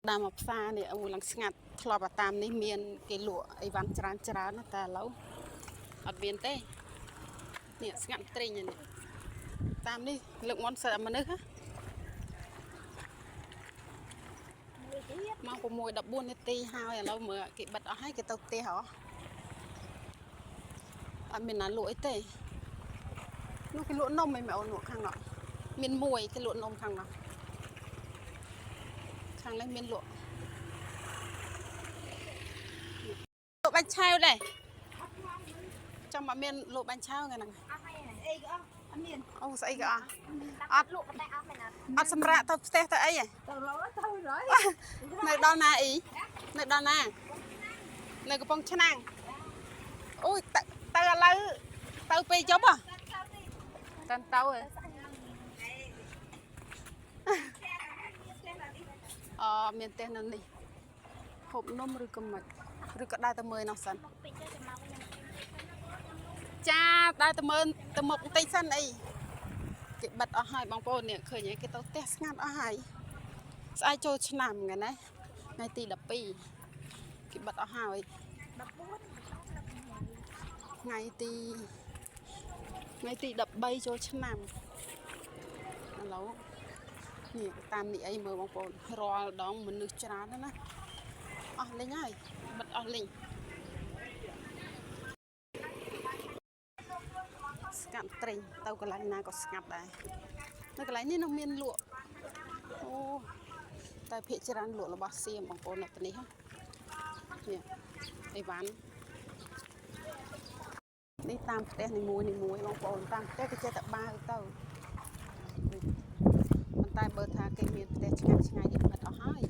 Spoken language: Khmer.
ដើមមកផ្សារនេះអូឡើងស្ងាត់ធ្លាប់តែតាមនេះមានគេលក់អីវ៉ាន់ច្រើនណាតែឥឡូវអត់មានទេនេះស្ងាត់ត្រេងនេះតាមនេះលើកមុនសិតអាមនុស្សមក6:14នាទីហើយឥឡូវមើលគេបិទអស់ហើយគេទៅផ្ទះហ៎អត់មានណាលក់អីទេនោះគេលក់នំឯងម៉ែអូនលក់ខាងនោះមានមួយគេលក់នំខាងនោះខាងនេះមានលក់បាញ់ឆាវដែរចាំមកមានលក់បាញ់ឆាវថ្ងៃហ្នឹងអីក៏អត់មានអូស្អីក៏អត់លក់តែអត់មែនអត់សម្រាប់ទៅផ្ទះទៅអីហ៎ទៅរយនៅដល់ណាអីនៅដល់ណានៅកំពង់ឆ្នាំងអូយទៅឥឡូវទៅពេលយប់ហ៎តាន់ទៅហ៎មានផ្ទះនៅនេះហូបនំឬក៏មិនឬក៏ដើរទៅមើលនោះសិនចាដើរទៅមើលទៅមុខបន្តិចសិនអីគេបិទអស់ហើយបងប្អូននេះឃើញគេទៅផ្ទះស្ងាត់អស់ហើយស្អែកចូលឆ្នាំថ្ងៃណាថ្ងៃទី12គេបិទអស់ហើយថ្ងៃទី13ចូលឆ្នាំឥឡូវនេះតាមនេះអីមើលបងប្អូនរាល់ដងមនុស្សច្រើនណាអស់លេងហើយបិទអស់លេងស្ងាត់ត្រេងទៅកន្លែងណាក៏ស្ងាត់ដែរនៅកន្លែងនេះនៅមានលក់អូតែភាគច្រើនលក់របស់សៀមបងប្អូននៅទីនេះនេះអីវ៉ាន់នេះតាមផ្ទះនីមួយបងប្អូនតាមផ្ទះគេចេះតែបើទៅប៉ុន្តែបើថាគេមានផ្ទះឆ្ងាយគេបិទអស់ហើយ